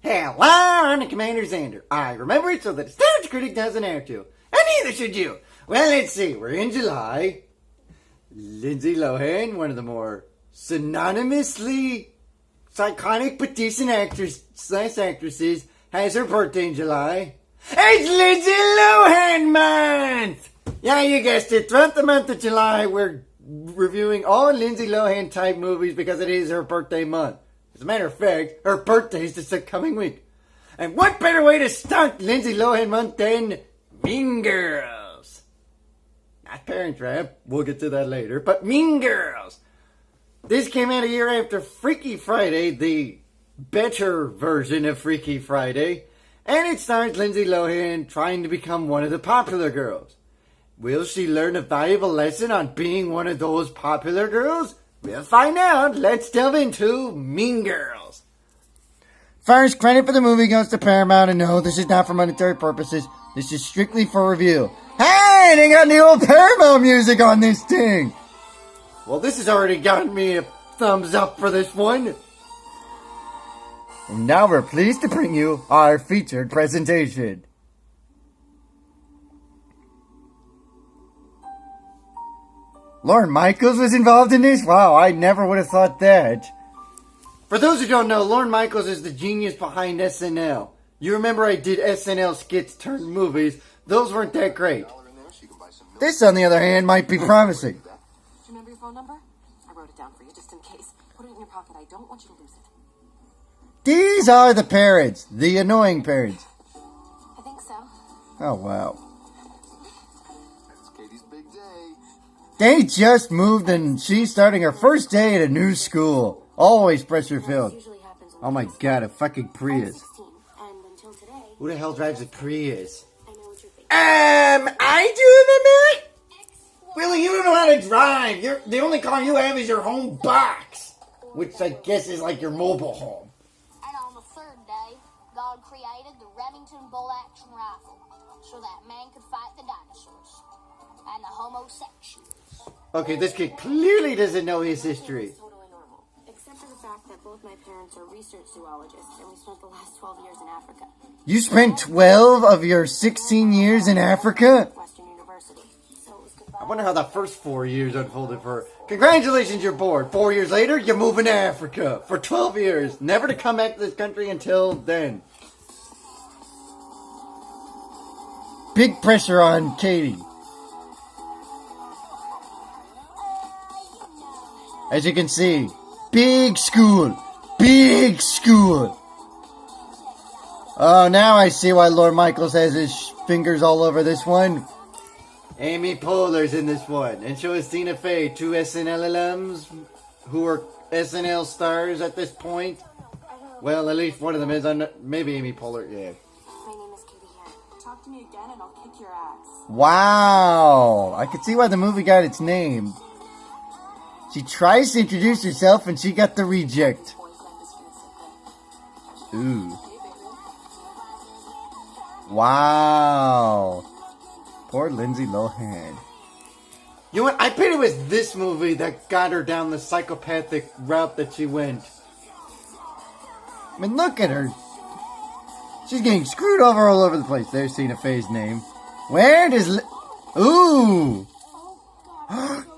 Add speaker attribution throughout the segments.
Speaker 1: Hello, I'm the CommanderZander. I remember it so that the stage critic doesn't have to. And neither should you. Well, let's see. We're in July. Lindsay Lohan, one of the more synonymously iconic but decent actresses, has her birthday in July. It's Lindsay Lohan Month! Yeah, you guessed it. Throughout the month of July, we're reviewing all Lindsay Lohan type movies because it is her birthday month. As a matter of fact, her birthday is this coming week. And what better way to start Lindsay Lohan Month than Mean Girls? Not Parent Trap, we'll get to that later, but Mean Girls. This came out a year after Freaky Friday, the better version of Freaky Friday, and it stars Lindsay Lohan trying to become one of the popular girls. Will she learn a valuable lesson on being one of those popular girls? We'll find out. Let's delve into Mean Girls. First, credit for the movie goes to Paramount, and no, this is not for monetary purposes. This is strictly for review. Hey, they got the old Paramount music on this thing. Well, this has already gotten me a thumbs up for this one. And now we're pleased to bring you our featured presentation. Lorne Michaels was involved in this? Wow, I never would have thought that. For those who don't know, Lorne Michaels is the genius behind SNL. You remember I did SNL skits turned movies. Those weren't that great. This, on the other hand, might be promising.
Speaker 2: Do you remember your phone number? I wrote it down for you just in case. Put it in your pocket. I don't want you to lose it.
Speaker 1: These are the parents. The annoying parents.
Speaker 2: I think so.
Speaker 1: Oh, wow.
Speaker 3: It's Katie's big day.
Speaker 1: They just moved and she's starting her first day at a new school. Always pressure filled. Oh my god, a fucking Prius. Who the hell drives a Prius? I do remember? Willie, you don't know how to drive. The only car you have is your home box. Which I guess is like your mobile home.
Speaker 4: And on the third day, God created the Remington bolt-action rifle so that man could fight the dinosaurs and the homosexuals.
Speaker 1: Okay, this kid clearly doesn't know his history.
Speaker 2: Totally normal. Except for the fact that both my parents are research zoologists and we spent the last 12 years in Africa.
Speaker 1: You spent 12 of your 16 years in Africa?
Speaker 2: Western University. So it was goodbye.
Speaker 1: I wonder how the first 4 years unfolded for her. Congratulations, you're bored. 4 years later, you're moving to Africa for 12 years. Never to come back to this country until then. Big pressure on Katie. As you can see, big school. Big school. Oh, now I see why Lorne Michaels has his fingers all over this one. Amy Poehler's in this one. And so is Tina Fey, two SNL alums who are SNL stars at this point. Well, at least one of them is. Maybe Amy Poehler, yeah.
Speaker 2: My name is Katie here. Talk to me again and I'll kick your ass.
Speaker 1: Wow. I can see why the movie got its name. She tries to introduce herself and she got the reject. Ooh. Wow. Poor Lindsay Lohan. You know what? I bet it was this movie that got her down the psychopathic route that she went. I mean, look at her. She's getting screwed over all over the place. There's Tina Fey's name. Where does... Ooh.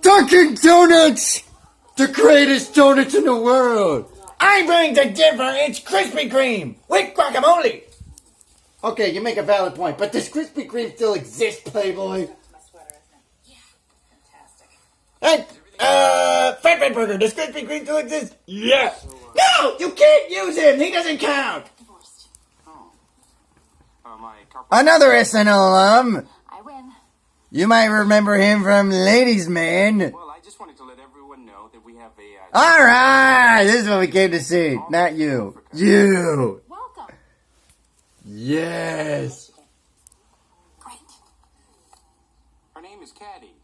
Speaker 1: Dunkin' Donuts! The greatest donuts in the world! I bring the differ, it's Krispy Kreme! With guacamole! Okay, you make a valid point, but does Krispy Kreme still exist, Playboy? Hey, Fat Burger, does Krispy Kreme still exist? Yeah! No! You can't use him! He doesn't count! Another SNL alum!
Speaker 2: I win.
Speaker 1: You might remember him from Ladies Man.
Speaker 3: Well, I just wanted to let everyone know that we have a...
Speaker 1: Alright! This is what we came to see. Not you. You!
Speaker 2: Welcome.
Speaker 1: Yes!
Speaker 2: Great.
Speaker 3: Her name is Caddy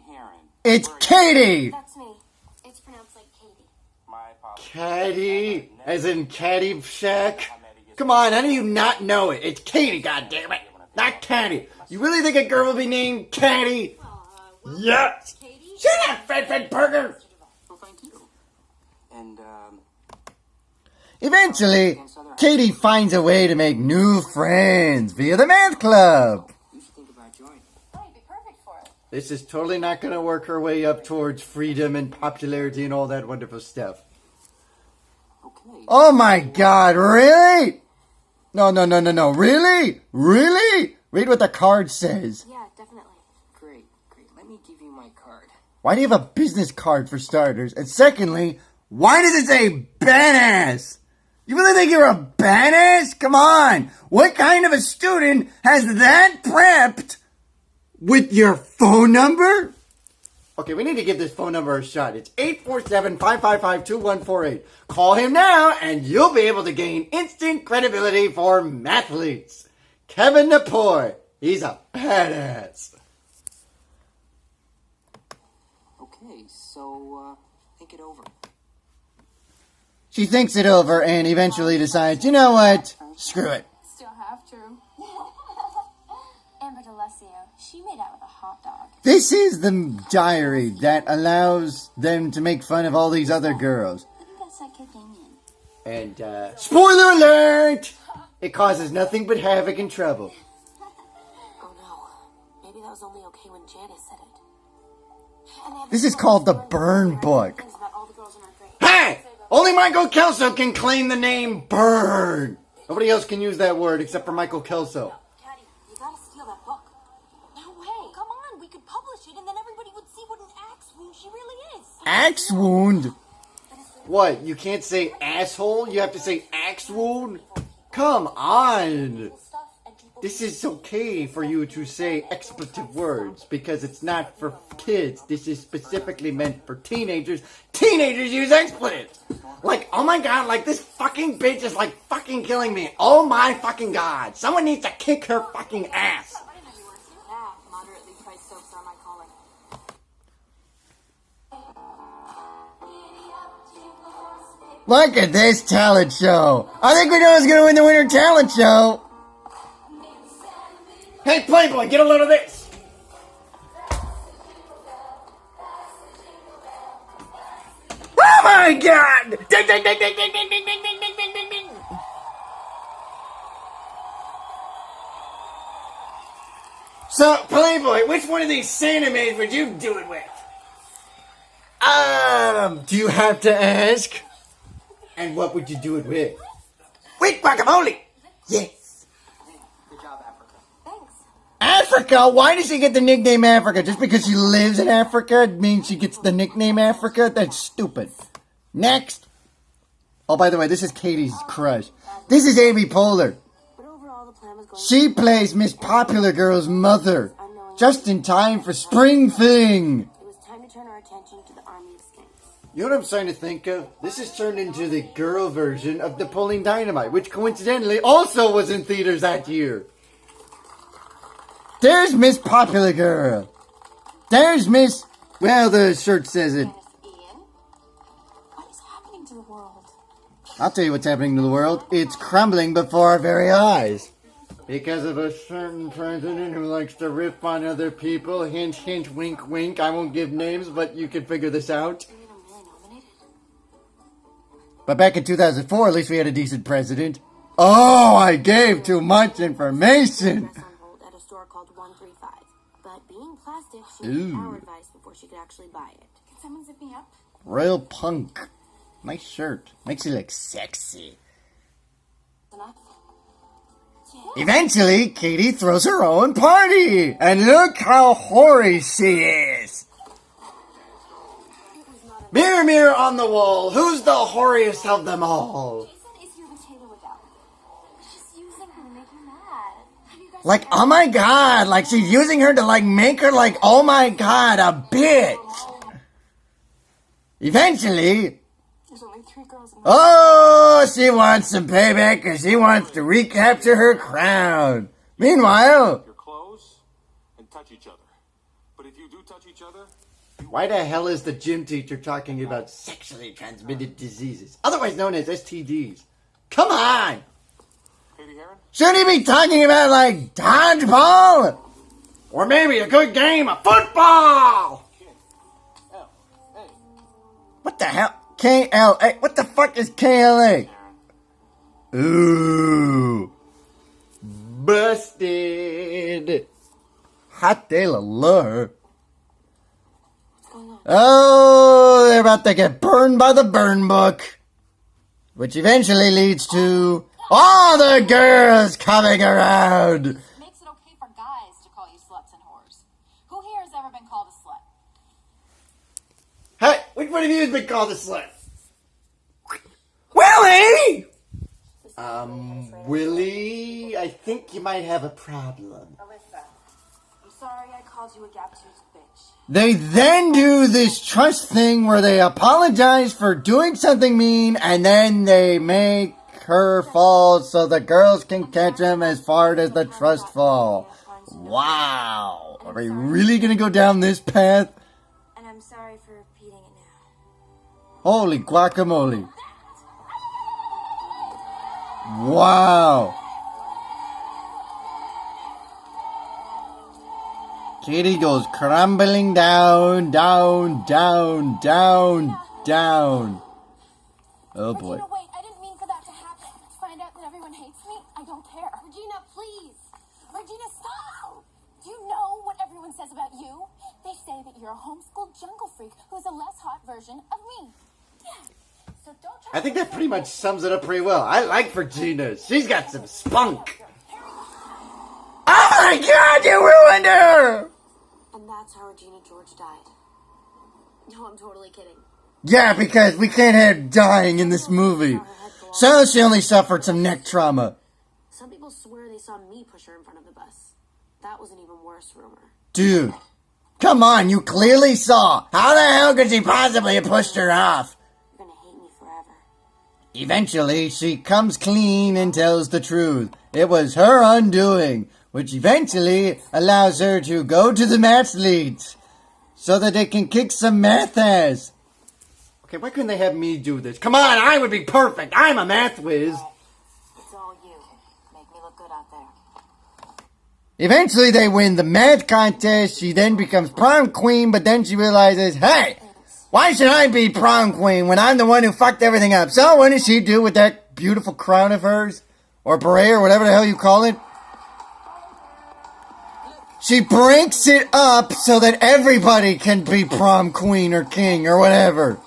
Speaker 3: Heron.
Speaker 1: It's Katie!
Speaker 2: That's me. It's pronounced like Katie.
Speaker 3: My apologies.
Speaker 1: Caddy? As in Caddy Shack? Come on, how do you not know it? It's Katie, goddammit! Not Caddy! You really think a girl will be named Caddy? Yes! Shut up, Fat Burger!
Speaker 3: Well, thank you. And,
Speaker 1: Eventually, Katie finds a way to make new friends via the math club.
Speaker 5: You should think about joining.
Speaker 2: Oh, you'd be perfect for it.
Speaker 1: This is totally not going to work her way up towards freedom and popularity and all that wonderful stuff.
Speaker 5: Okay.
Speaker 1: Oh my god, really? No, really? Really? Read what the card says.
Speaker 2: Yeah, definitely.
Speaker 5: Great. Let me give you my card.
Speaker 1: Why do you have a business card for starters? And secondly, why does it say badass? You really think you're a badass? Come on. What kind of a student has that prepped with your phone number? Okay, we need to give this phone number a shot. It's 847-555-2148. Call him now and you'll be able to gain instant credibility for mathletes. Kevin Napoy. He's a badass.
Speaker 5: Okay, so, think it over.
Speaker 1: She thinks it over and eventually decides, you know what? Screw it.
Speaker 2: Still have to. Amber DeLessio, she made out with a hot dog.
Speaker 1: This is the diary that allows them to make fun of all these other girls.
Speaker 4: I think that's like a thing.
Speaker 1: And, spoiler alert! It causes nothing but havoc and trouble.
Speaker 2: Oh no. Maybe that was only okay when Janice said it. And
Speaker 1: This is called the Burn Book.
Speaker 2: things about all the girls in our grade.
Speaker 1: Hey! Only Michael Kelso can claim the name Burn. Nobody else can use that word except for Michael Kelso.
Speaker 2: Caddy, you gotta steal that book. No way. Come on, we could publish it and then everybody would see what an axe wound she really is.
Speaker 1: Axe wound? What? You can't say asshole? You have to say axe wound? Come on. This is okay for you to say expletive words because it's not for kids. This is specifically meant for teenagers. Teenagers use expletives. Like, oh my god, like this fucking bitch is like fucking killing me. Oh my fucking god. Someone needs to kick her fucking ass.
Speaker 2: Yeah, moderately priced soaps are my calling.
Speaker 1: Look at this talent show. I think we know who's gonna win the Winter Talent Show. Hey, Playboy, get a load of this. Oh my god! Ding, ding, ding, ding, ding, ding, ding, ding, ding, ding, ding, ding, ding. So, Playboy, which one of these Santa maids would you do it with? Do you have to ask? And what would you do it with? With guacamole! Yes.
Speaker 5: Good job, Africa.
Speaker 2: Thanks.
Speaker 1: Africa? Why does she get the nickname Africa? Just because she lives in Africa means she gets the nickname Africa? That's stupid. Next. Oh, by the way, this is Katie's crush. This is Amy Poehler.
Speaker 2: But overall, the plan was going
Speaker 1: She plays Miss Popular Girl's mother. Just in time for Spring Fling.
Speaker 2: It was time to turn our attention to the Army of Skanks.
Speaker 1: You know what I'm starting to think of? This is turned into the girl version of Napoleon Dynamite, which coincidentally also was in theaters that year. There's Miss Popular Girl. There's Miss... Well, the shirt says it.
Speaker 2: Ian, what is happening to the world?
Speaker 1: I'll tell you what's happening to the world. It's crumbling before our very eyes. Because of a certain president who likes to rip on other people. Hint, hint, wink, wink. I won't give names, but you can figure this out.
Speaker 2: Are we even really nominated?
Speaker 1: But back in 2004, at least we had a decent president. Oh, I gave too much information.
Speaker 2: Dress on hold at a store called 135. But being plastic, she
Speaker 1: Ooh.
Speaker 2: needed our advice before she could actually buy it. Can someone zip me up?
Speaker 1: Real punk. Nice shirt. Makes you look sexy.
Speaker 2: Enough?
Speaker 1: Eventually, Katie throws her own party. And look how hoary she is. Mirror, mirror on the wall. Who's the hoariest of them all?
Speaker 2: Jason is here with Taylor Waddell. She's using her to make you mad. Have you guys
Speaker 1: Like, oh my god. Like, she's using her to, like, make her, like, oh my god, a bitch. Eventually...
Speaker 2: There's only 3 girls in the
Speaker 1: Oh, she wants some payback because she wants to recapture her crown. Meanwhile...
Speaker 3: Your clothes and touch each other. But if you do touch each other,
Speaker 1: Why the hell is the gym teacher talking about sexually transmitted diseases, otherwise known as STDs? Come on!
Speaker 3: Katie Heron,
Speaker 1: Shouldn't he be talking about, like, dodgeball? Or maybe a good game of football?
Speaker 3: L, A.
Speaker 1: What the hell? KLA? What the fuck is KLA?
Speaker 3: Heron,
Speaker 1: Ooh. Busted. Hot day allure. Oh, they're about to get burned by the burn book. Which eventually leads to all the girls coming around.
Speaker 2: Makes it okay for guys to call you sluts and whores. Who here has ever been called a slut?
Speaker 1: Hey, which one of you has been called a slut? Willie! Willie, I think you might have a problem.
Speaker 2: Alyssa, I'm sorry I called you a gap-toothed bitch.
Speaker 1: They then do this trust thing where they apologize for doing something mean and then they make her fall so the girls can catch him as far as the trust fall. Wow. Are we really gonna go down this path?
Speaker 2: And I'm sorry for repeating it now.
Speaker 1: Holy guacamole. Wow. Katie goes crumbling down, down, down, down, down. Oh boy.
Speaker 2: Regina, wait, I didn't mean for that to happen. To find out that everyone hates me, I don't care.
Speaker 4: Regina, please.
Speaker 2: Regina, stop! Do you know what everyone says about you? They say that you're a homeschooled jungle freak who's a less hot version of me. Yeah. So don't try
Speaker 1: I think that pretty much sums it up pretty well. I like Virginia. She's got some spunk. Oh my god, you ruined her!
Speaker 4: And that's how Regina George died. No, I'm totally kidding.
Speaker 1: Yeah, because we can't have dying in this movie. So she only suffered some neck trauma.
Speaker 4: Some people swear they saw me push her in front of the bus. That was an even worse rumor.
Speaker 1: Dude, come on, you clearly saw. How the hell could she possibly have pushed her off?
Speaker 4: You're gonna hate me forever.
Speaker 1: Eventually, she comes clean and tells the truth. It was her undoing, which eventually allows her to go to the mathletes so that they can kick some math ass. Okay, why couldn't they have me do this? Come on, I would be perfect. I'm a math whiz.
Speaker 2: It's all you. Make me look good out there.
Speaker 1: Eventually, they win the math contest. She then becomes prom queen, but then she realizes, hey, why should I be prom queen when I'm the one who fucked everything up? So what does she do with that beautiful crown of hers? Or beret, or whatever the hell you call it? She breaks it up so that everybody can be prom queen or king or whatever.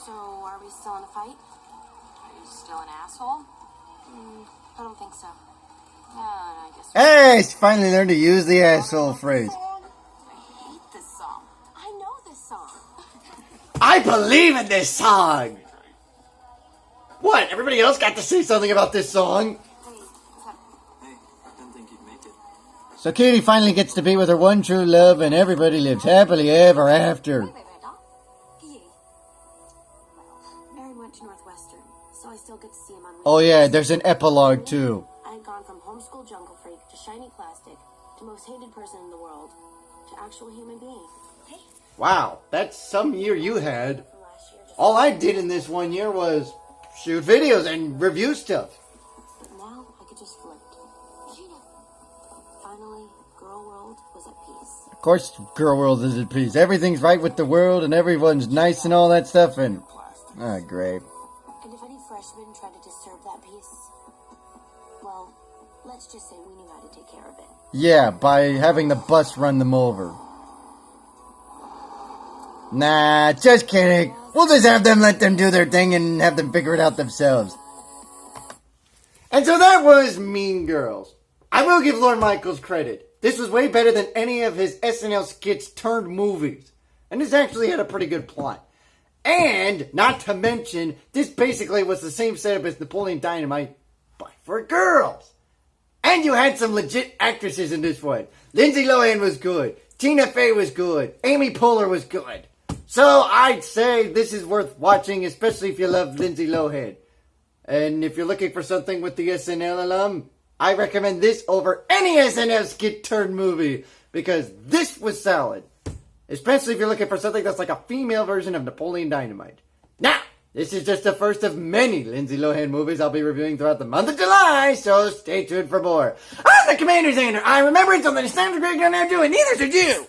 Speaker 2: So, are we still in a fight? Are you still an asshole? I don't think so. I guess.
Speaker 1: Hey, she finally learned to use the asshole phrase.
Speaker 2: I hate this song. I know this song.
Speaker 1: I believe in this song! What? Everybody else got to say something about this song?
Speaker 3: Hey, I didn't think you'd make it.
Speaker 1: So Katie finally gets to be with her one true love and everybody lives happily ever after.
Speaker 4: Wait, Doc? Mary went to Northwestern, so I still get to see him on weekends.
Speaker 1: Oh yeah, there's an epilogue too.
Speaker 4: I had gone from homeschool jungle freak to shiny plastic to most hated person in the world to actual human being.
Speaker 1: Wow, that's some year you had.
Speaker 4: From last year, just
Speaker 1: All I did in this 1 year was shoot videos and review stuff.
Speaker 4: but now I could just float. Regina. Finally, girl world was at peace.
Speaker 1: Of course, girl world is at peace. Everything's right with the world and everyone's nice and all that stuff and... Ah, great.
Speaker 4: And if any freshmen tried to disturb that peace, well, let's just say we knew how to take care of it.
Speaker 1: Yeah, by having the bus run them over. Nah, just kidding. We'll just have them let them do their thing and have them figure it out themselves. And so that was Mean Girls. I will give Lorne Michaels credit. This was way better than any of his SNL skits turned movies. And this actually had a pretty good plot. And, not to mention, this basically was the same setup as Napoleon Dynamite, but for girls. And you had some legit actresses in this one. Lindsay Lohan was good. Tina Fey was good. Amy Poehler was good. So I'd say this is worth watching, especially if you love Lindsay Lohan. And if you're looking for something with the SNL alum, I recommend this over any SNL skit turned movie, because this was solid. Especially if you're looking for something that's like a female version of Napoleon Dynamite. Now, this is just the first of many Lindsay Lohan movies I'll be reviewing throughout the month of July, so stay tuned for more. I'm the CommanderZander. I remember it's something that stands great down there doing, neither should you.